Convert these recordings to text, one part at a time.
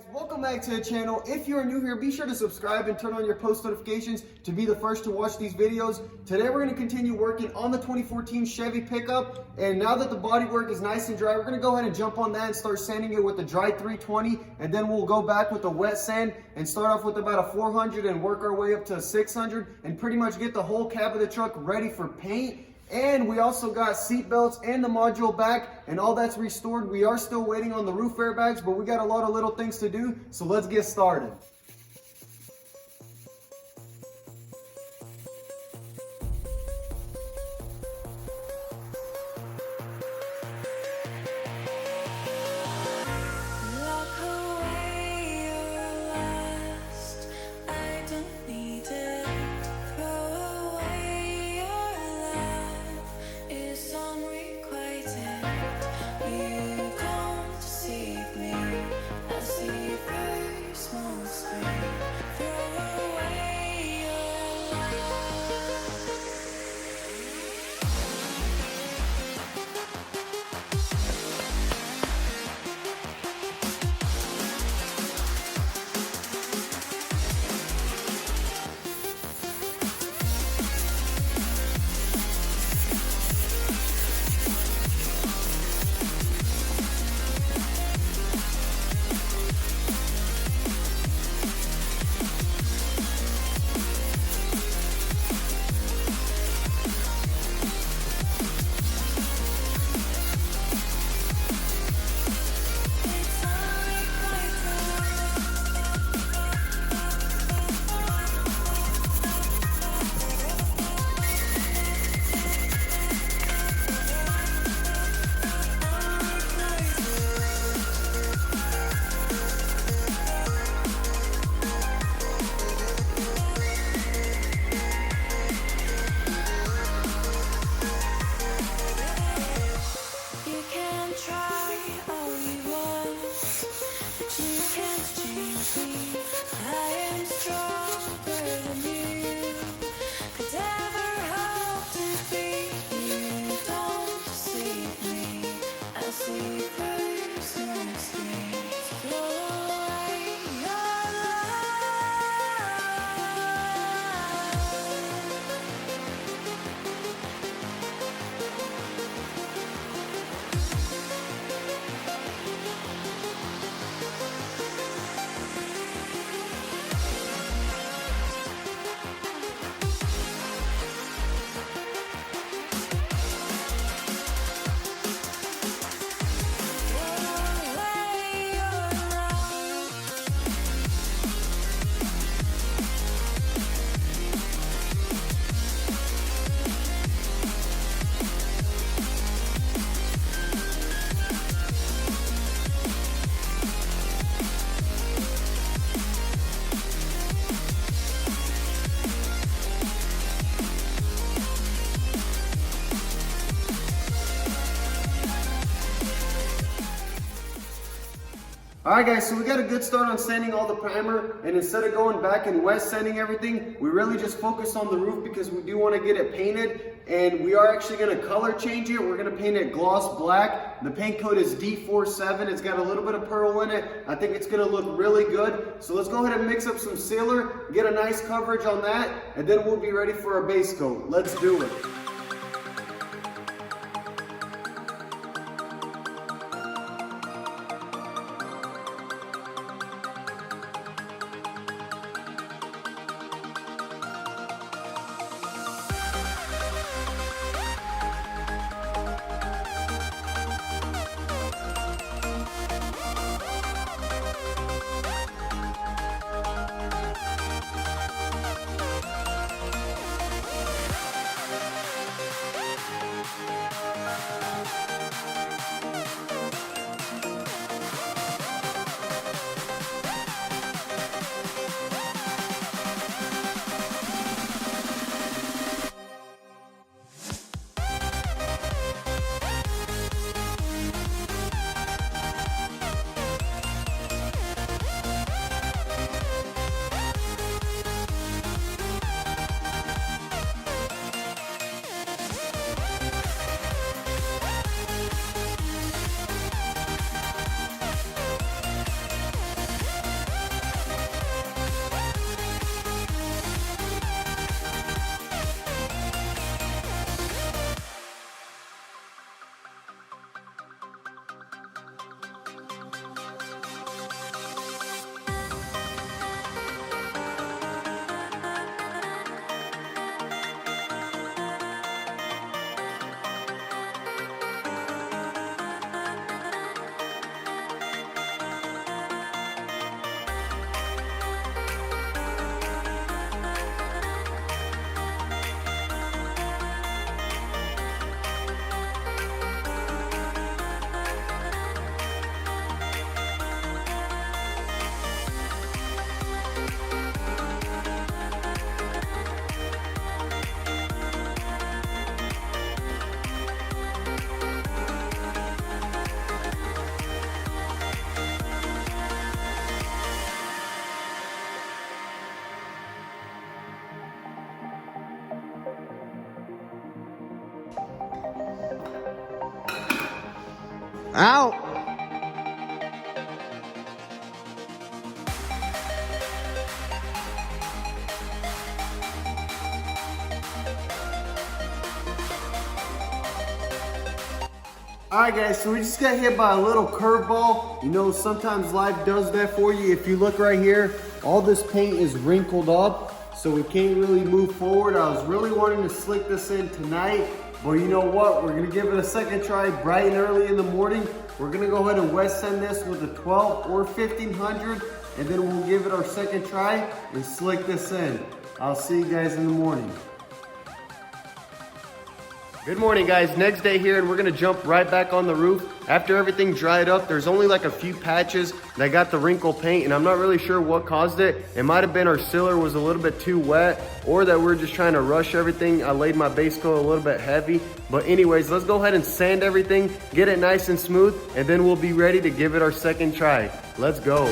Welcome back to the channel. If you're new here, be sure to subscribe and turn on your post notifications to be the first to watch these videos. Today we're going to continue working on the 2014 Chevy pickup, and now that the bodywork is nice and dry, we're going to go ahead and jump on that and start sanding it with the dry 320, and then we'll go back with the wet sand and start off with about a 400 and work our way up to a 600 and pretty much get the whole cab of the truck ready for paint. And we also got seat belts and the module back, and all that's restored. We are still waiting on the roof airbags, but we got a lot of little things to do, so let's get started. Alright guys, so we got a good start on sanding all the primer, and instead of going back and wet sanding everything, we really just focus on the roof because we do want to get it painted, and we are actually going to color change it. We're going to paint it gloss black. The paint code is D47. It's got a little bit of pearl in it. I think it's going to look really good. So let's go ahead and mix up some sealer, get a nice coverage on that, and then we'll be ready for our base coat. Let's do it. Out. Alright guys, so we just got hit by a little curveball. You know, sometimes life does that for you. If you look right here, all this paint is wrinkled up, so we can't really move forward. I was really wanting to slick this in tonight, but you know what? We're gonna give it a second try bright and early in the morning. We're gonna go ahead and west send this with a 12 or 1500, and then we'll give it our second try and slick this in. I'll see you guys in the morning. Good morning guys, next day here, and we're gonna jump right back on the roof. After everything dried up, there's only like a few patches that got the wrinkle paint, and I'm not really sure what caused it. It might have been our sealer was a little bit too wet, or that we're just trying to rush everything. I laid my base coat a little bit heavy. But anyways, let's go ahead and sand everything, get it nice and smooth, and then we'll be ready to give it our second try. Let's go.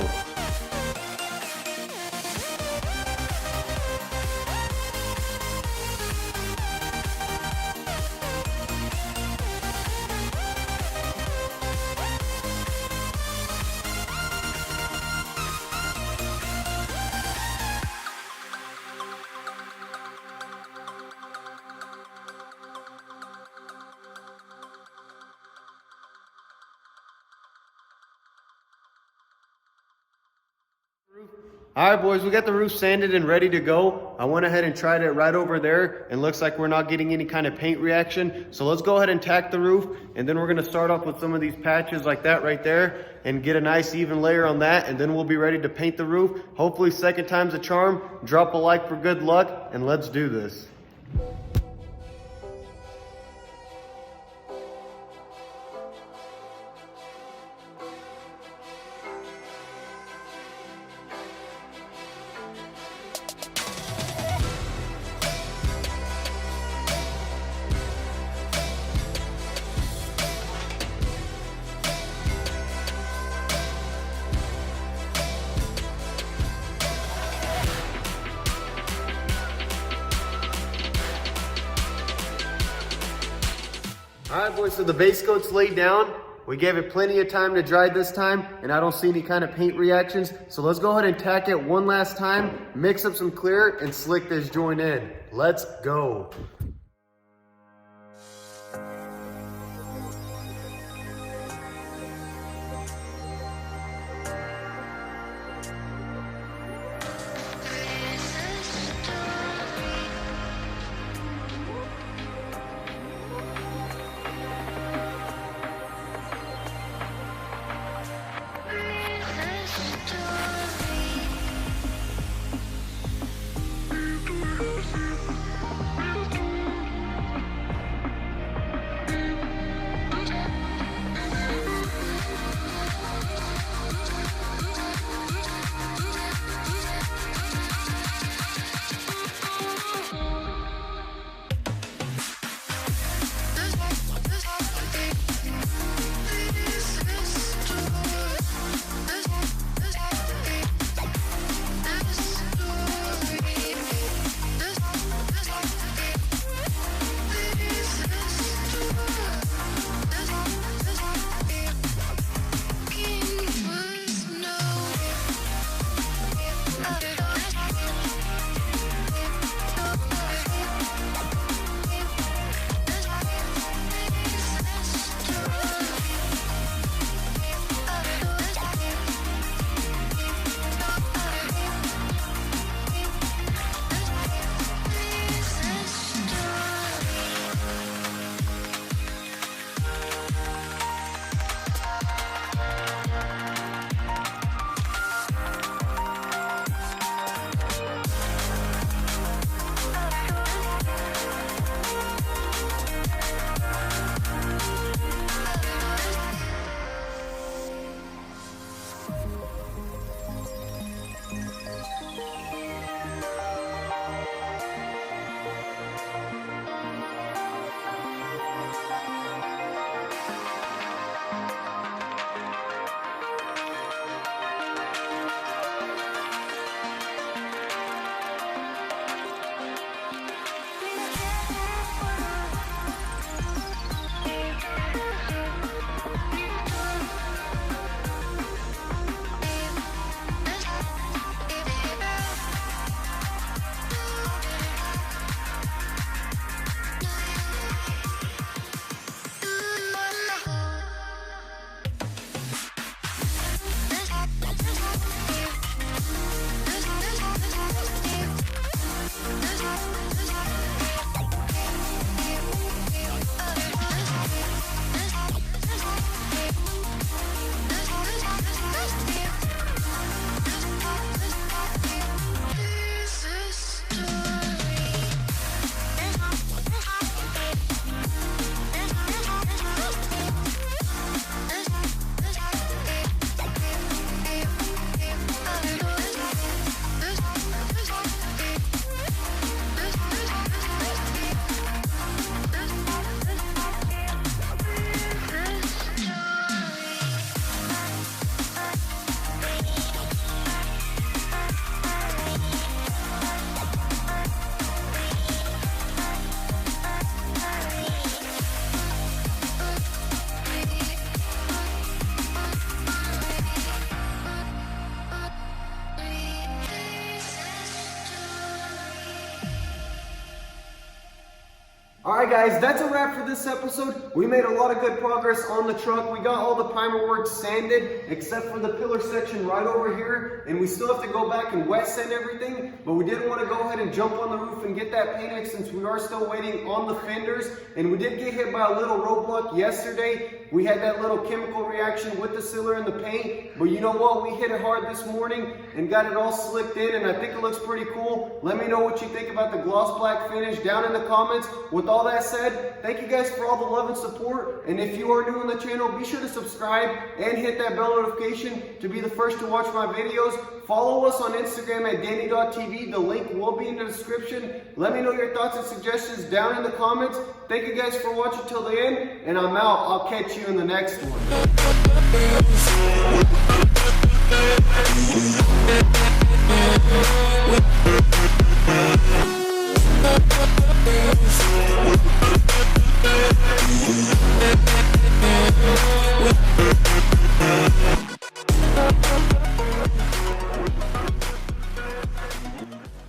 All right, boys, we got the roof sanded and ready to go. I went ahead and tried it right over there, and looks like we're not getting any kind of paint reaction. So let's go ahead and tack the roof, and then we're gonna start off with some of these patches like that right there and get a nice even layer on that, and then we'll be ready to paint the roof. Hopefully second time's a charm. Drop a like for good luck, and let's do this. All right, boys, so the base coat's laid down. We gave it plenty of time to dry this time, and I don't see any kind of paint reactions. So let's go ahead and tack it one last time, mix up some clear, and slick this joint in. Let's go. Alright guys, that's a wrap for this episode. We made a lot of good progress on the truck. We got all the primer work sanded, except for the pillar section right over here. And we still have to go back and wet sand everything. But we didn't want to go ahead and jump on the roof and get that painted since we are still waiting on the fenders. And we did get hit by a little roadblock yesterday. We had that little chemical reaction with the sealer and the paint. But you know what? We hit it hard this morning and got it all slicked in. And I think it looks pretty cool. Let me know what you think about the gloss black finish down in the comments. With all that said, thank you guys for all the love and support. And if you are new on the channel, be sure to subscribe and hit that bell notification to be the first to watch my videos. Follow us on Instagram at DannyTV. The link will be in the description. Let me know your thoughts and suggestions down in the comments. Thank you guys for watching till the end, and I'm out. I'll catch you in the next one.